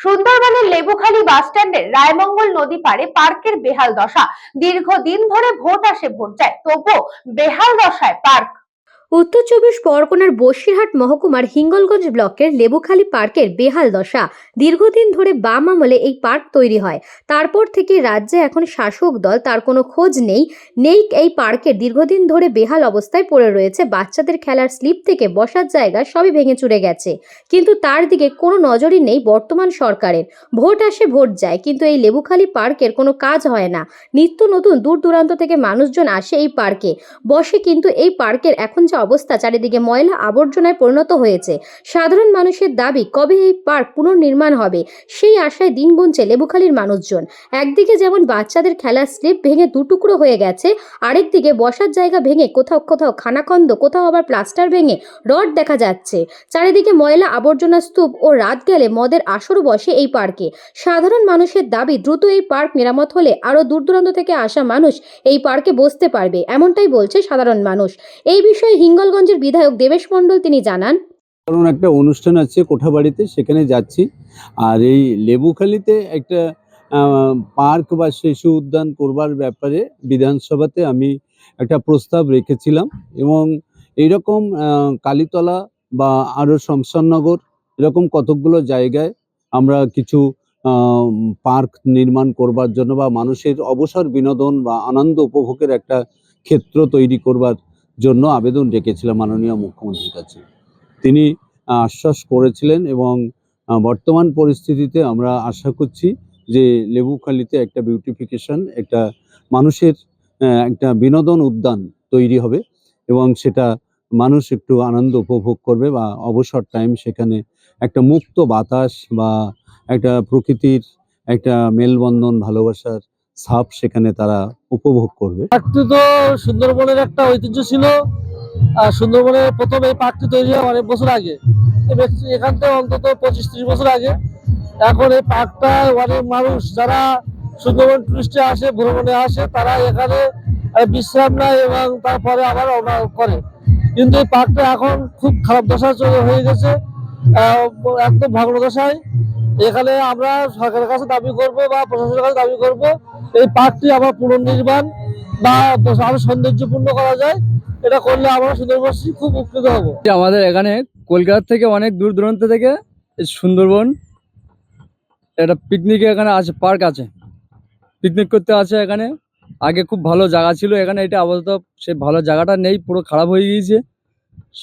সুন্দরবনের লেবুখালী বাসস্ট্যান্ডের রায়মঙ্গল নদী পাড়ে পার্কের বেহাল দশা। দীর্ঘদিন ধরে ভোট আসে ভোট যায়, তবুও বেহাল দশায় পার্ক। উত্তর চব্বিশ পরগনার বসিরহাট মহকুমার হিঙ্গলগঞ্জ ব্লকের লেবুখালী পার্কের বেহাল দশা। দীর্ঘদিন ধরে বাম আমলে এই পার্ক তৈরি হয়, তারপর থেকে রাজ্যে এখন শাসক দল তার কোনো খোঁজ নেই। এই পার্কের দীর্ঘদিন ধরে বেহাল অবস্থায় পড়ে রয়েছে। বাচ্চাদের খেলার স্লিপ থেকে বসার জায়গা সবই ভেঙে চুরে গেছে, কিন্তু তার দিকে কোনো নজরই নেই বর্তমান সরকারের। ভোট আসে ভোট যায়, কিন্তু এই লেবুখালী পার্কের কোনো কাজ হয় না। নিত্য নতুন দূর দূরান্ত থেকে মানুষজন আসে এই পার্কে বসে, কিন্তু এই পার্কের এখন অবস্থা চারিদিকে ময়লা আবর্জনায় পরিণত হয়েছে। সাধারণ মানুষের দাবি, কবে এই পার্ক পুনর্নির্মাণ হবে সেই আশায় দিন গুনছে লেবুখালীর মানুষজন। একদিকে যেমন বাচ্চাদের খেলার স্লিপ ভেঙে দুটুকরো হয়ে গেছে, আরেকদিকে বসার জায়গা ভেঙে কোথাও কোথাও খানাখন্দ, কোথাও আবার প্লাস্টার ভেঙে রড দেখা যাচ্ছে। চারিদিকে ময়লা আবর্জনা স্তূপ ও রাত গেলে মদের আসরও বসে এই পার্কে। সাধারণ মানুষের দাবি, দ্রুত এই পার্ক মেরামত হলে আরও দূর দূরান্ত থেকে আসা মানুষ এই পার্কে বসতে পারবে, এমনটাই বলছে সাধারণ মানুষ। এই বিষয়ে হিঙ্গলগঞ্জের বিধায়ক দেবেশ মণ্ডল তিনি জানান, কারণ একটা অনুষ্ঠান আছে কোঠাবাড়িতে, সেখানে যাচ্ছি। আর এই লেবুখালীতে একটা পার্ক বা শিশু উদ্যান করবার ব্যাপারে বিধানসভাতে আমি একটা প্রস্তাব রেখেছিলাম, এবং এইরকম কালীতলা বা আরও শমশাননগর এরকম কতকগুলো জায়গায় আমরা কিছু পার্ক নির্মাণ করবার জন্য বা মানুষের অবসর বিনোদন বা আনন্দ উপভোগের একটা ক্ষেত্র তৈরি করবার জন্য আবেদন রেখেছিলাম মাননীয় মুখ্যমন্ত্রীর কাছে। তিনি আশ্বাস করেছিলেন, এবং বর্তমান পরিস্থিতিতে আমরা আশা করছি যে লেবুখালীতে একটা বিউটিফিকেশন, একটা মানুষের একটা বিনোদন উদ্যান তৈরি হবে, এবং সেটা মানুষ একটু আনন্দ উপভোগ করবে বা অবসর টাইম সেখানে একটা মুক্ত বাতাস বা একটা প্রকৃতির একটা মেলবন্ধন, ভালোবাসার ছাপ সেখানে তারা উপভোগ করবে। পার্কটি তো সুন্দরবনের একটা ঐতিহ্য ছিল। সুন্দরবনে প্রথম এই পার্কটি তৈরি হয় অনেক বছর আগে, এখান থেকে অন্তত 25-30 বছর আগে। এখন এই পার্কটা অনেক মানুষ যারা সুন্দরবন টুরিস্টে আসে, ভ্রমণে আসে, তারা এখানে বিশ্রাম নেয় এবং তারপরে আবার রওনা করে। কিন্তু এই পার্কটা এখন খুব খারাপ দশা হয়ে গেছে, একদম ভগ্ন দশায়। এখানে আমরা সরকারের কাছে দাবি করব বা প্রশাসনের কাছে দাবি করব, এই পার্কটি আবার পুনর্নির্মাণ বা আরো সৌন্দর্যপূর্ণ করা যায়। এটা করলে আমরা সুন্দরবনবাসী খুব উপকৃত হব। আমাদের এখানে কলকাতা থেকে অনেক দূর দূরান্ত থেকে সুন্দরবন একটা পিকনিক এখানে আছে, পার্ক আছে, পিকনিক করতে আছে এখানে। আগে খুব ভালো জায়গা ছিল এখানে, এটা আপাতত সেই ভালো জায়গাটা নেই, পুরো খারাপ হয়ে গিয়েছে।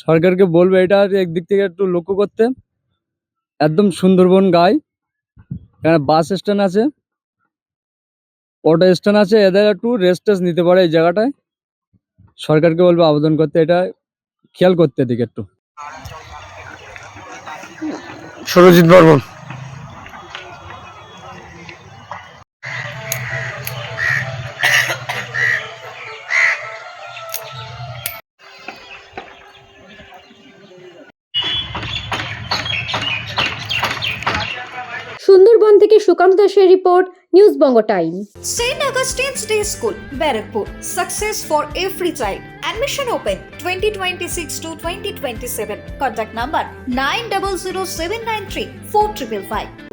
সরকারকে বলবো এটা একদিক থেকে একটু লক্ষ্য করতে। একদম সুন্দরবন গায়ে এখানে বাস স্ট্যান্ড আছে, অটো স্ট্যান্ড আছে, এদের একটু রেস্ট নিতে পারে এই জায়গাটায়। সরকারকে বলবো আবেদন করতে, এটা খেয়াল করতে দিকে একটু। সুরজিৎ বর্মন। সুন্দরবন থেকে সুকান্ত দাসের report, news Banga time. St. Augustine's Day School, Barrackpur. Success for every child. Admission open 2026 to 2027. Contact number 900793 4555.